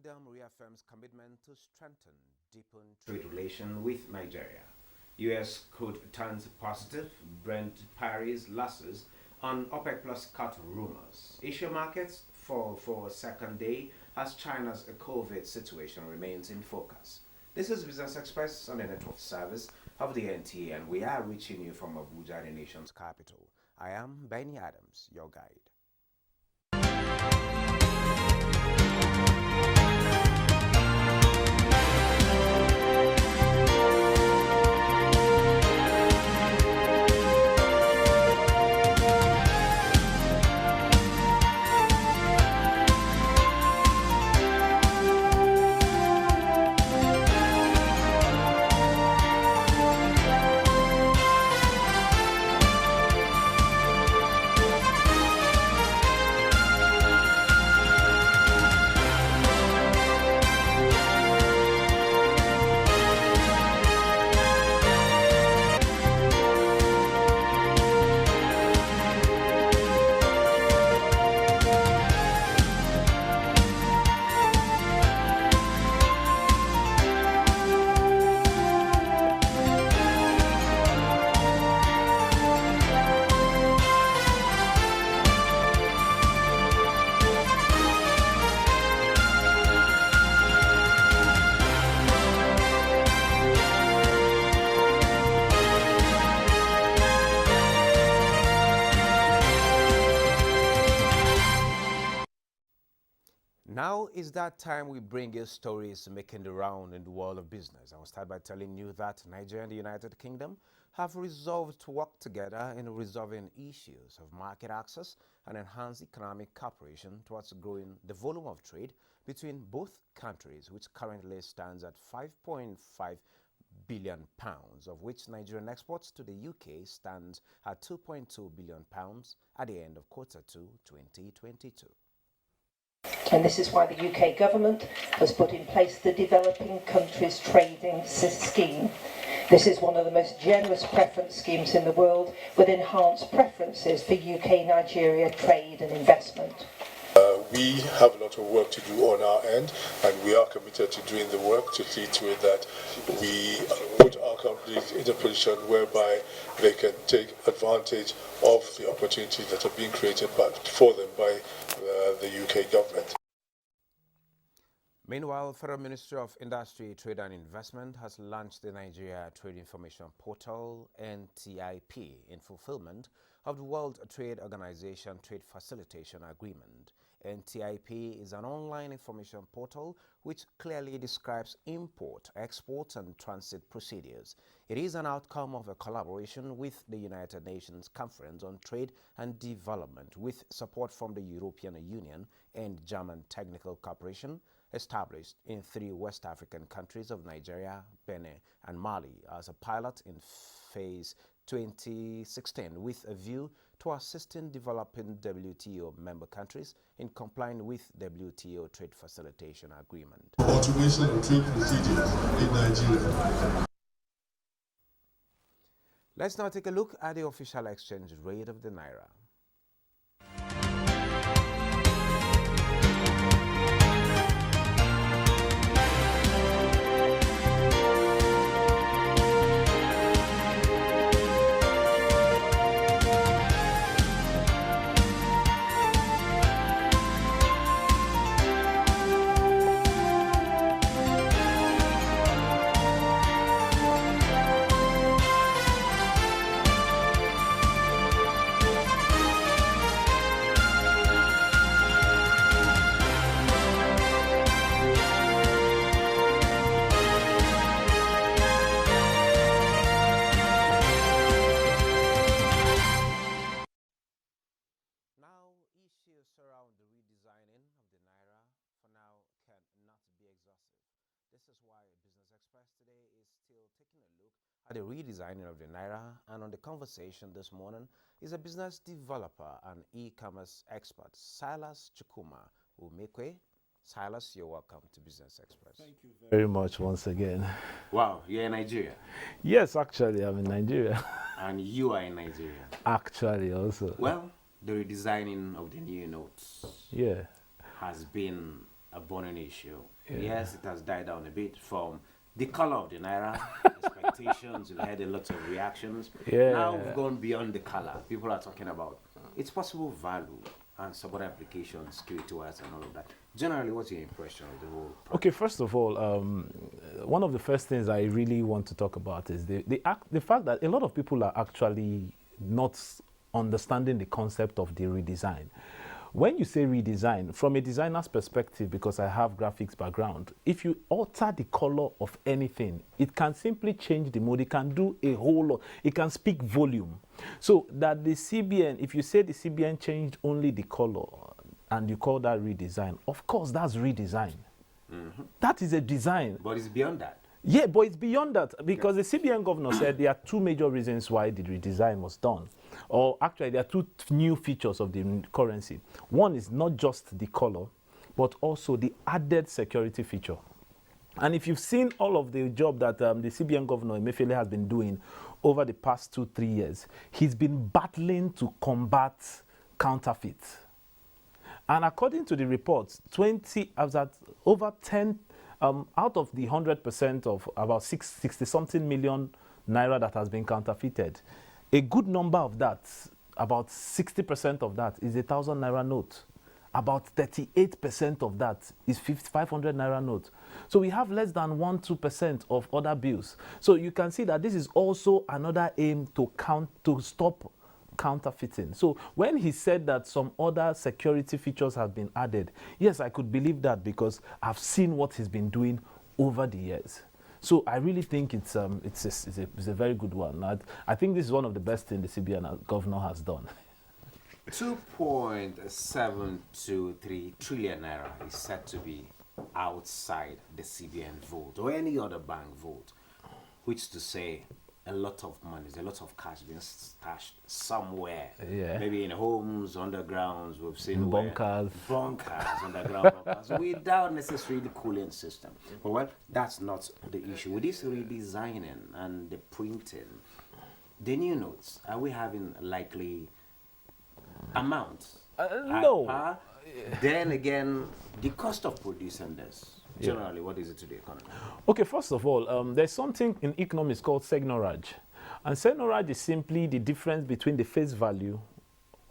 Kingdom reaffirms commitment to strengthen, deepen trade relations with Nigeria. U.S. crude turns positive, Brent parries losses on OPEC Plus cut rumors. Asia markets fall for a second day as China's COVID situation remains in focus. This is Business Express on the network service of the NTA, and we are reaching you from Abuja, the nation's capital. I am Benny Adams, your guide. Now is that time we bring you stories making the round in the world of business. I will start by telling you that Nigeria and the United Kingdom have resolved to work together in resolving issues of market access and enhance economic cooperation towards growing the volume of trade between both countries, which currently stands at 5.5 billion pounds, of which Nigerian exports to the UK stands at 2.2 billion pounds at the end of Q2 2022. And this is why the UK government has put in place the Developing Countries Trading Scheme. This is one of the most generous preference schemes in the world, with enhanced preferences for UK-Nigeria trade and investment. We have a lot of work to do on our end, and we are committed to doing the work to see to it that we put our companies in a position whereby they can take advantage of the opportunities that are being created for them by the UK government. Meanwhile, Federal Ministry of Industry, Trade and Investment has launched the Nigeria Trade Information Portal (NTIP) in fulfillment of the World Trade Organization Trade Facilitation Agreement. NTIP is an online information portal which clearly describes import, export, and transit procedures. It is an outcome of a collaboration with the United Nations Conference on Trade and Development, with support from the European Union and German Technical Cooperation, established in 3 West African countries of Nigeria, Benin, and Mali as a pilot in phase 2016, with a view to assisting developing WTO member countries in complying with WTO Trade Facilitation Agreement. Automation of trade procedures in Nigeria. Let's now take a look at the official exchange rate of the Naira. Around the redesigning of the Naira for now cannot be exhaustive. This is why Business Express today is still taking a look at the redesigning of the Naira, and on the conversation this morning is a business developer and e-commerce expert, Silas Chukuma Umekwe. Silas, you're welcome to Business Express. Thank you very much once again. Wow, you're in Nigeria? Yes, actually, I'm in Nigeria. And you are in Nigeria? Actually, also. Well, the redesigning of the new notes has been a burning issue. Yes, it has died down a bit from the color of the naira, expectations. We've had a lot of reactions. Now we've gone beyond the color. People are talking about its possible value and some other applications, security-wise and all of that. Generally, what's your impression of the whole project? Okay, first of all, one of the first things I really want to talk about is the fact that a lot of people are actually not understanding the concept of the redesign. When you say redesign, from a designer's perspective, because I have graphics background, if you alter the color of anything, it can simply change the mood. It can do a whole lot. It can speak volume. So that the CBN, if you say the CBN changed only the color and you call that redesign, of course, that's redesign. That is a design. But it's beyond that. Yeah, but it's beyond that, because the CBN governor said there are two major reasons why the redesign was done. Or actually, there are two new features of the currency. One is not just the color, but also the added security feature. And if you've seen all of the job that the CBN governor Emefiele has been doing over the past 2-3 years, he's been battling to combat counterfeit. And according to the reports, over 10 out of the 100% of about 60-something million naira that has been counterfeited, a good number of that, about 60% of that, is 1,000 naira note. About 38% of that is 500 naira note. So we have less than 1-2% of other bills. So you can see that this is also another aim to stop counterfeiting. So when he said that some other security features have been added, yes, I could believe that, because I've seen what he's been doing over the years. So I really think it's a very good one. I think this is one of the best things the CBN governor has done. 2.723 trillion naira is said to be outside the CBN vault or any other bank vault, which is to say a lot of money, a lot of cash being stashed somewhere. Yeah. Maybe in homes, undergrounds, we've seen bunkers, underground bunkers, without necessarily cooling system. But well, that's not the issue. With this redesigning and the printing, the new notes, are we having likely amounts? No. Then again, the cost of producing this. Generally, what is it to the economy? Okay, first of all, there's something in economics called seigniorage. And seigniorage is simply the difference between the face value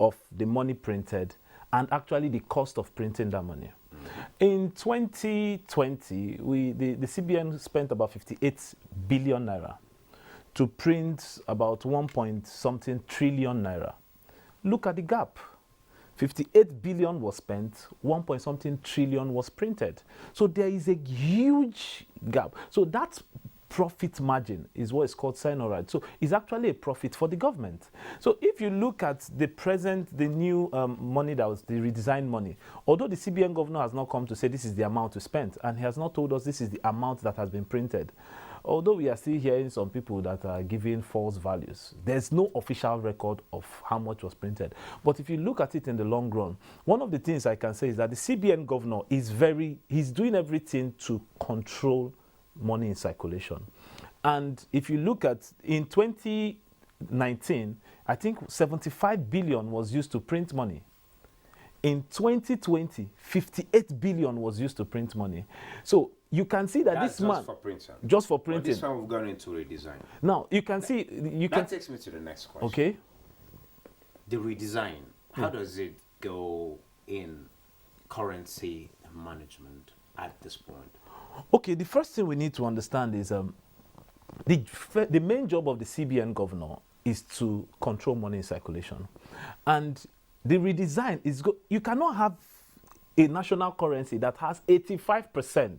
of the money printed and actually the cost of printing that money. In 2020, the CBN spent about 58 billion naira to print about 1-point-something trillion naira. Look at the gap. 58 billion was spent, 1-point-something trillion was printed. So there is a huge gap. So that profit margin is what is called seigniorage. So it's actually a profit for the government. So if you look at the new money that was the redesigned money, although the CBN governor has not come to say this is the amount to spend, and he has not told us this is the amount that has been printed, although we are still hearing some people that are giving false values, there's no official record of how much was printed. But if you look at it in the long run, one of the things I can say is that the CBN governor he's doing everything to control money in circulation. And if you look at, in 2019, I think 75 billion was used to print money. In 2020, 58 billion was used to print money. So you can see that that's this man... Just for printing. But this one we've gone into redesign. Now, you can see... That takes me to the next question. Okay. The redesign, how does it go in currency management at this point? Okay, the first thing we need to understand is the main job of the CBN governor is to control money in circulation. And the redesign is... You cannot have a national currency that has 85%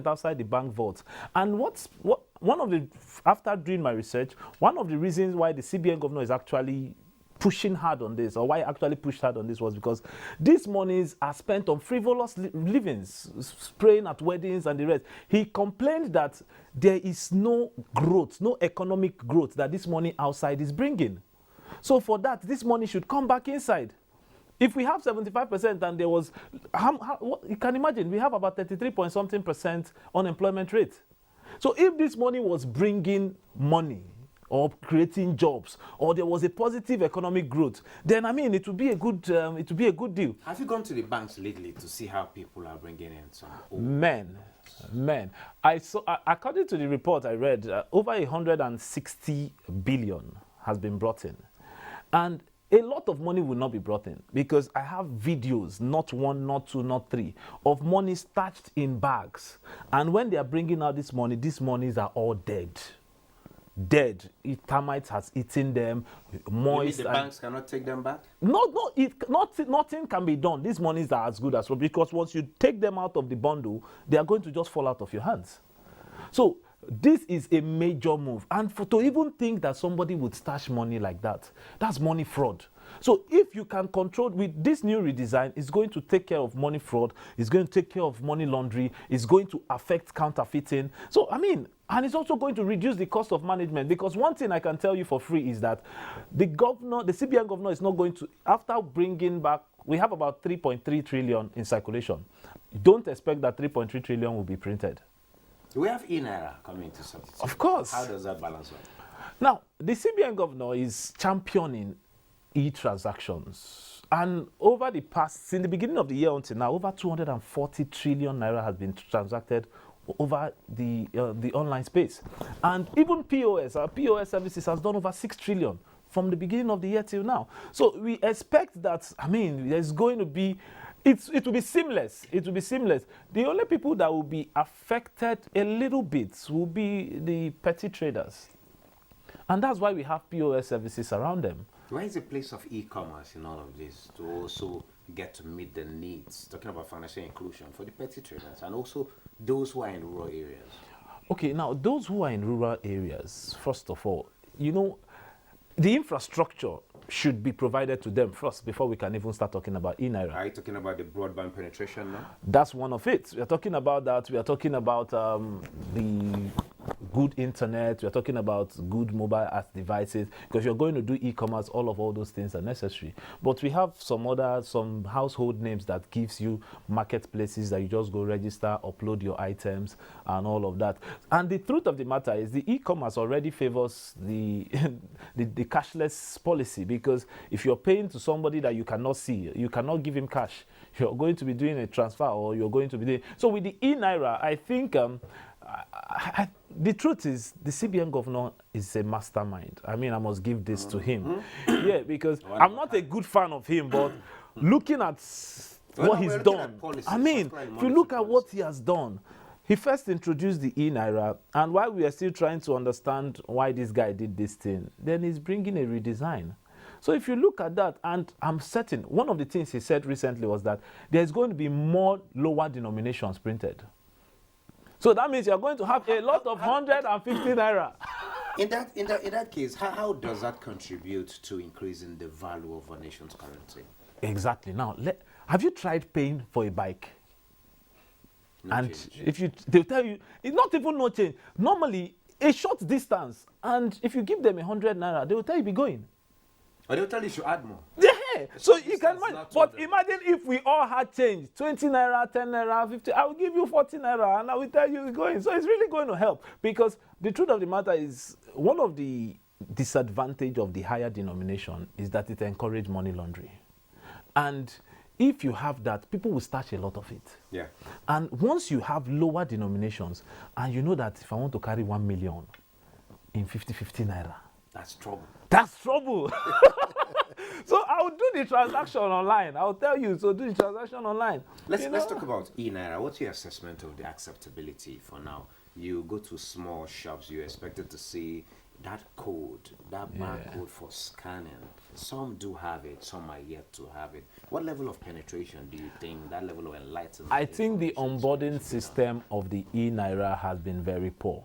outside the bank vault. And after doing my research, one of the reasons why the CBN governor is actually pushing hard on this, or why I actually pushed hard on this, was because these monies are spent on frivolous livings, spraying at weddings and the rest. He complained that there is no growth, no economic growth that this money outside is bringing. So for that, this money should come back inside. If we have 75% and there was, you can imagine, we have about 33-point-something% unemployment rate. So if this money was bringing money or creating jobs, or there was a positive economic growth, then I mean it would be a good deal. Have you gone to the banks lately to see how people are bringing in some? Men, I saw. According to the report I read, over 160 billion has been brought in, and a lot of money will not be brought in because I have videos, not one, not two, not three, of money stashed in bags, and when they are bringing out these monies are all dead. Termites has eaten them, moist. The banks cannot take them back? Nothing can be done. These monies are as good as well, because once you take them out of the bundle, they are going to just fall out of your hands. So this is a major move. And to even think that somebody would stash money like that, that's money fraud. So if you can control with this new redesign, it's going to take care of money fraud, it's going to take care of money laundering, it's going to affect counterfeiting. So I mean, and it's also going to reduce the cost of management, because one thing I can tell you for free is that the CBN governor is not going to, after bringing back, we have about 3.3 trillion in circulation. Don't expect that 3.3 trillion will be printed. We have e-Naira coming to substitute. Of course. How does that balance out? Now, the CBN governor is championing e-transactions. And over the past, since the beginning of the year until now, over 240 trillion naira has been transacted over the online space. And even our POS services has done over 6 trillion from the beginning of the year till now. So we expect that, I mean, there's going to be, it will be seamless. It will be seamless. The only people that will be affected a little bit will be the petty traders. And that's why we have POS services around them. Where is the place of e-commerce in all of this to also get to meet the needs, talking about financial inclusion for the petty traders and also those who are in rural areas? Okay, now those who are in rural areas, first of all, you know, the infrastructure should be provided to them first before we can even start talking about e-Naira. Are you talking about the broadband penetration now? That's one of it. We are talking about that. We are talking about the good internet. We are talking about good mobile app devices, because you're going to do e-commerce, all those things are necessary. But we have some household names that gives you marketplaces that you just go register, upload your items and all of that. And the truth of the matter is the e-commerce already favors the cashless policy, because if you're paying to somebody that you cannot see, you cannot give him cash. You're going to be doing a transfer, or you're going to be doing... So with the e-Naira, I think the truth is the CBN governor is a mastermind. I mean, I must give this to him. Yeah, because I'm not a good fan of him, but looking at what he's done, I mean, if you look at what he has done, he first introduced the e-Naira, and while we are still trying to understand why this guy did this thing, then he's bringing a redesign. So if you look at that, and I'm certain, one of the things he said recently was that there's going to be more lower denominations printed. So that means you're going to have a lot of 150 naira. In that case, how does that contribute to increasing the value of our nation's currency? Exactly. Now, have you tried paying for a bike? No and change. They'll tell you, it's not even no change. Normally, a short distance, and if you give them 100 naira, they will tell you be going. Or they'll tell you should add more. Yeah, so you can imagine. But imagine if we all had change, 20 naira, 10 naira, 50, I will give you 40 naira, and I will tell you you're going. So it's really going to help, because the truth of the matter is, one of the disadvantage of the higher denomination is that it encourages money laundering. And if you have that, people will stash a lot of it. Yeah. And once you have lower denominations, and you know that if I want to carry 1 million in 50 naira, that's trouble. That's trouble. So I'll do the transaction online. I'll tell you, so do the transaction online. Let's talk about e-Naira. What's your assessment of the acceptability for now? You go to small shops, you're expected to see that code, that barcode for scanning. Some do have it, some are yet to have it. What level of penetration do you think, that level of enlightenment? I think the onboarding system of the e-Naira has been very poor.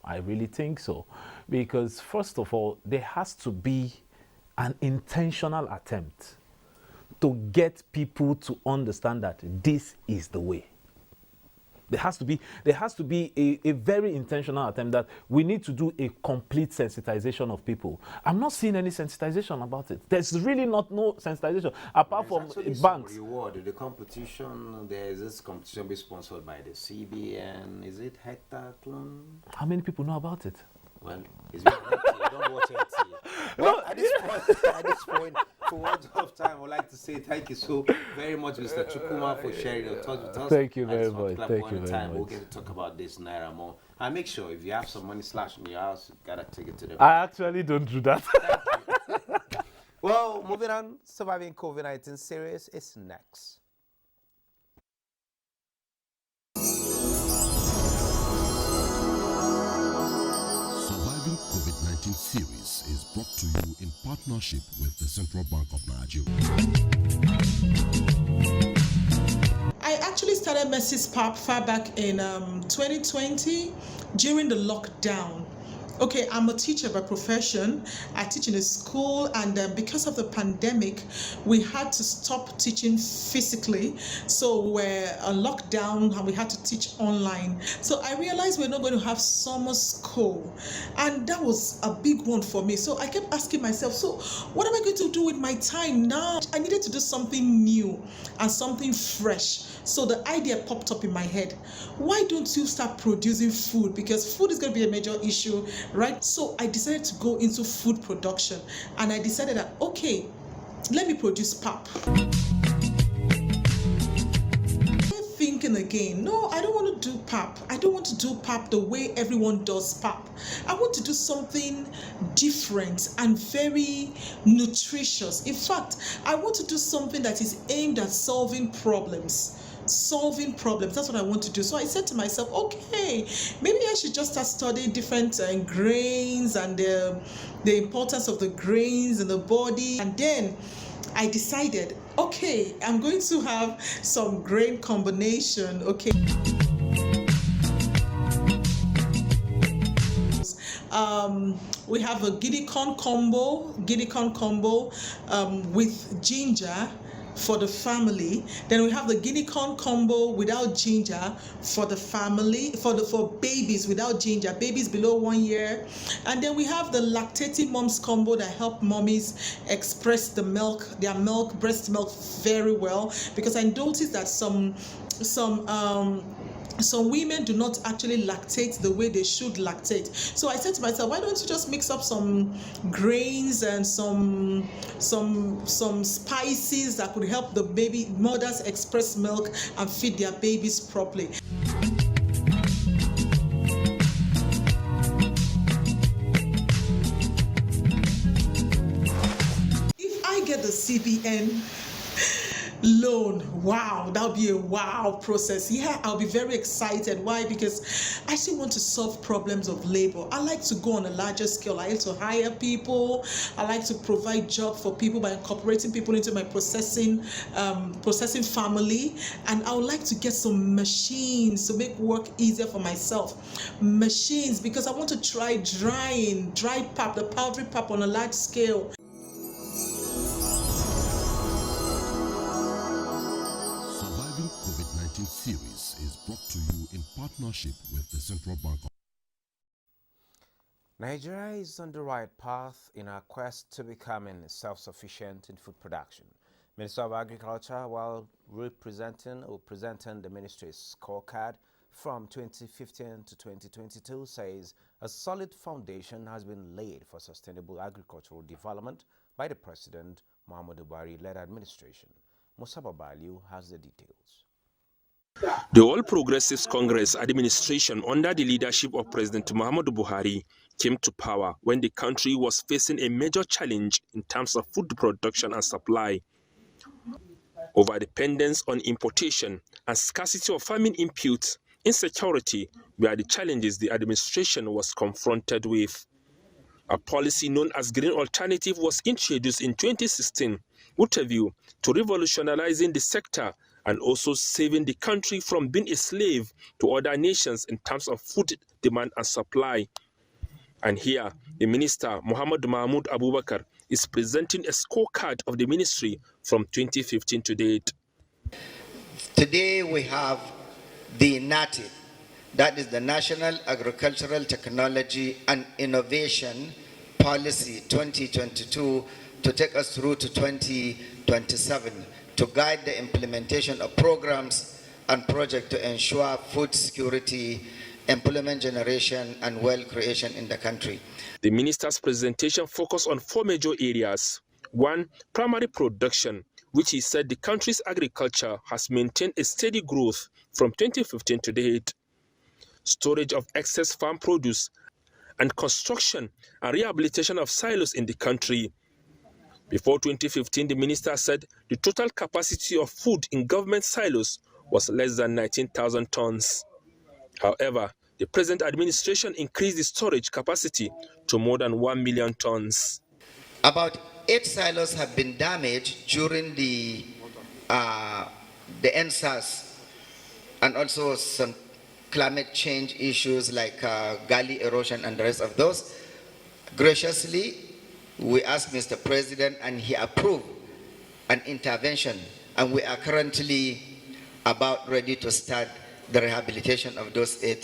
I really think so. Because first of all, there has to be an intentional attempt to get people to understand that this is the way. There has to be a very intentional attempt that we need to do a complete sensitization of people. I'm not seeing any sensitization about it. There's really no sensitization apart from banks. Reward the competition. There is this competition being sponsored by the CBN. Is it hectaclone? How many people know about it? Well, it's been NTA. Don't watch NTA. Well, at this point, for want of time, I would like to say thank you so very much, Mr. Chukuma, for sharing your thoughts with us. Thank you very much. Thank you very much. We'll get to talk about this Naira more. And make sure if you have some money slashed in your house, you gotta take it to the bank. I actually don't do that. Well, moving on, surviving COVID-19 series is next. Surviving COVID-19 series is brought to you in partnership with the Central Bank of Nigeria. I actually started Mrs. Pap far back in 2020 during the lockdown. Okay, I'm a teacher by profession. I teach in a school, and because of the pandemic, we had to stop teaching physically. So we're on lockdown and we had to teach online. So I realized we're not going to have summer school. And that was a big one for me. So I kept asking myself, so what am I going to do with my time now? I needed to do something new and something fresh. So the idea popped up in my head. Why don't you start producing food? Because food is going to be a major issue, right? So I decided to go into food production, and I decided that, okay, let me produce pap. Thinking again, no, I don't want to do pap. I don't want to do pap the way everyone does pap. I want to do something different and very nutritious. In fact, I want to do something that is aimed at solving problems. That's what I want to do. So I said to myself, okay, maybe I should just start studying different grains and the importance of the grains in the body. And then I decided, okay, I'm going to have some grain combination. Okay. We have a guinea corn combo with ginger for the family. Then we have the guinea corn combo without ginger for the family, for babies without ginger, babies below 1 year. And then we have the lactating moms combo that help mommies express their breast milk very well, because I noticed that some women do not actually lactate the way they should lactate. So I said to myself, why don't you just mix up some grains and some spices that could help the baby mothers express milk and feed their babies properly. If I get the CBN loan, wow, that'll be a wow process. Yeah, I'll be very excited. Why? Because I still want to solve problems of labor. I like to go on a larger scale. I like to hire people. I like to provide job for people by incorporating people into my processing family. And I would like to get some machines to make work easier for myself. Machines, because I want to try dried pap, the powdery pap on a large scale. COVID-19 series is brought to you in partnership with the Central Bank of Nigeria is on the right path in our quest to becoming self-sufficient in food production. Minister of Agriculture, while presenting the ministry's scorecard from 2015 to 2022, says a solid foundation has been laid for sustainable agricultural development by the President Muhammadu Buhari-led administration. Musa Babaliu has the details. The All Progressives Congress administration under the leadership of President Muhammadu Buhari came to power when the country was facing a major challenge in terms of food production and supply. Overdependence on importation and scarcity of farming inputs, insecurity were the challenges the administration was confronted with. A policy known as Green Alternative was introduced in 2016 with a view to revolutionizing the sector and also saving the country from being a slave to other nations in terms of food demand and supply. And here, the Minister, Muhammad Mahmoud Abubakar, is presenting a scorecard of the ministry from 2015 to date. Today we have the NATI, that is the National Agricultural Technology and Innovation Policy 2022, to take us through to 2027, to guide the implementation of programs and projects to ensure food security employment generation, and wealth creation in the country. The minister's presentation focused on 4 major areas. 1. Primary production, which he said the country's agriculture has maintained a steady growth from 2015 to date. Storage of excess farm produce and construction and rehabilitation of silos in the country. Before 2015, the minister said the total capacity of food in government silos was less than 19,000 tons. However, the present administration increased the storage capacity to more than 1 million tons. About 8 silos have been damaged during the NSAS, and also some climate change issues like gully erosion and the rest of those. Graciously, we asked Mr. President and he approved an intervention, and we are currently about ready to start the rehabilitation of those 8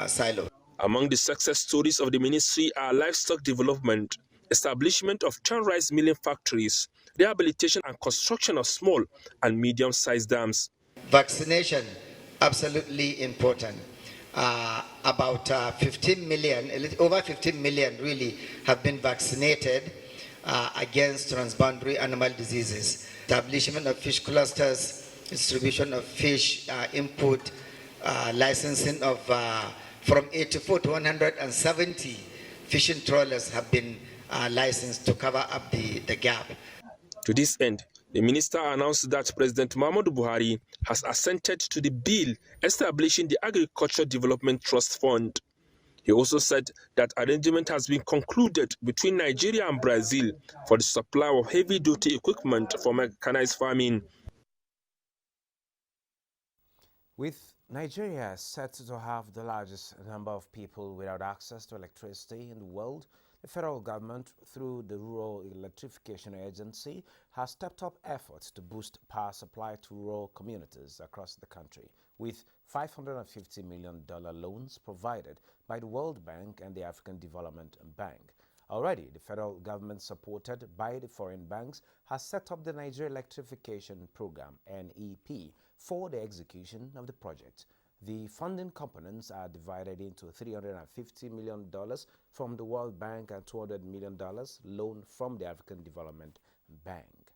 silos. Among the success stories of the ministry are livestock development, establishment of 10 rice milling factories, rehabilitation and construction of small and medium-sized dams. Vaccination, absolutely important. About 15 million, over 15 million really have been vaccinated against transboundary animal diseases. Establishment of fish clusters, distribution of fish input, licensing of from 84 to 170 fishing trawlers have been licensed to cover up the gap. To this end, the minister announced that President Muhammadu Buhari has assented to the bill establishing the Agriculture Development Trust Fund. He also said that arrangement has been concluded between Nigeria and Brazil for the supply of heavy-duty equipment for mechanized farming. With Nigeria set to have the largest number of people without access to electricity in the world, the federal government, through the Rural Electrification Agency, has stepped up efforts to boost power supply to rural communities across the country, with $550 million loans provided by the World Bank and the African Development Bank. Already, the federal government, supported by the foreign banks, has set up the Nigeria Electrification Program, NEP, for the execution of the project. The funding components are divided into $350 million from the World Bank and $200 million loan from the African Development Bank.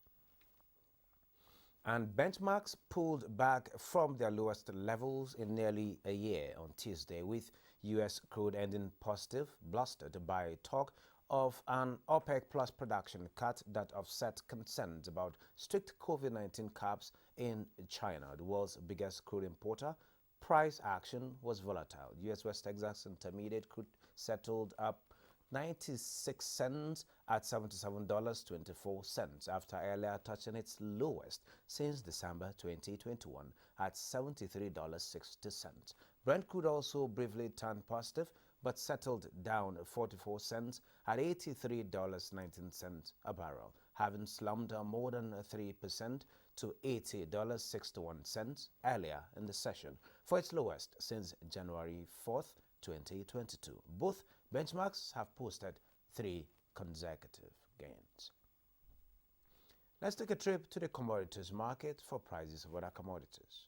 And benchmarks pulled back from their lowest levels in nearly a year on Tuesday, with U.S. crude ending positive, blustered by talk of an OPEC plus production cut that offset concerns about strict COVID-19 caps in China, the world's biggest crude importer. Price action was volatile. U.S. West Texas Intermediate crude settled up 96 cents at $77.24 after earlier touching its lowest since December 2021 at $73.60. Brent crude also briefly turned positive but settled down 44 cents at $83.19 a barrel, having slumped more than 3% to $80.61 earlier in the session, for its lowest since January 4th, 2022. Both benchmarks have posted 3 consecutive gains. Let's take a trip to the commodities market for prices of other commodities.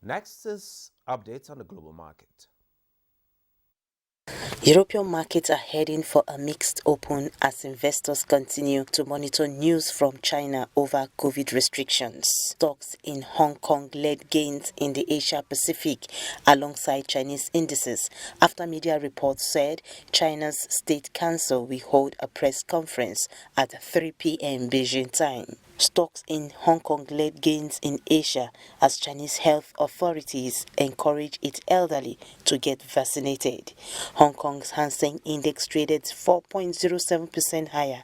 Next is updates on the global market. European markets are heading for a mixed open as investors continue to monitor news from China over COVID restrictions. Stocks in Hong Kong led gains in the Asia Pacific alongside Chinese indices after media reports said China's State Council will hold a press conference at 3 p.m. Beijing time. Stocks in Hong Kong led gains in Asia as Chinese health authorities encourage its elderly to get vaccinated. Hong Kong's Hang Seng Index traded 4.07% higher.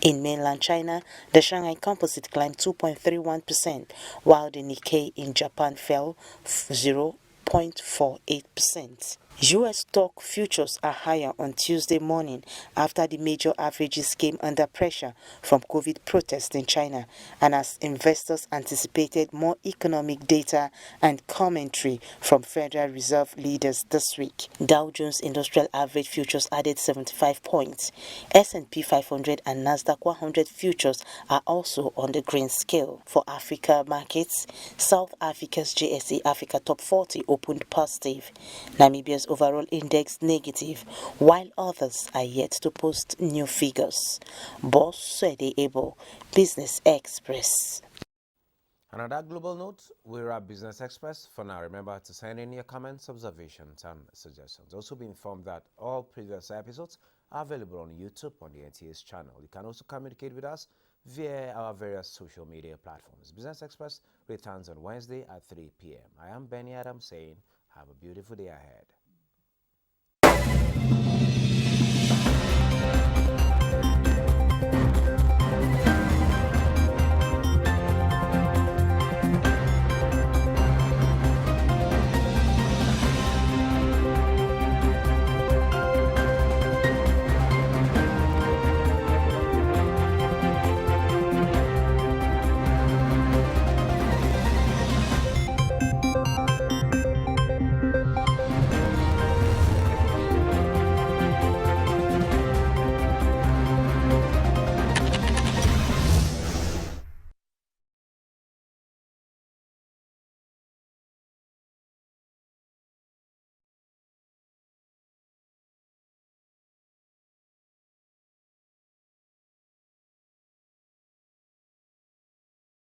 In mainland China, the Shanghai Composite climbed 2.31%, while the Nikkei in Japan fell 0.48%. U.S. stock futures are higher on Tuesday morning after the major averages came under pressure from COVID protests in China and as investors anticipated more economic data and commentary from Federal Reserve leaders this week. Dow Jones Industrial Average futures added 75 points. S&P 500 and Nasdaq 100 futures are also on the green scale. For Africa markets, South Africa's JSE Africa Top 40 opened positive. Namibia's overall index negative, while others are yet to post new figures. Boss Swede Able, Business Express. And on that global note, we're at Business Express. For now, remember to send in your comments, observations, and suggestions. Also be informed that all previous episodes are available on YouTube on the NTA's channel. You can also communicate with us via our various social media platforms. Business Express returns on Wednesday at 3 p.m. I am Benny Adams saying, have a beautiful day ahead.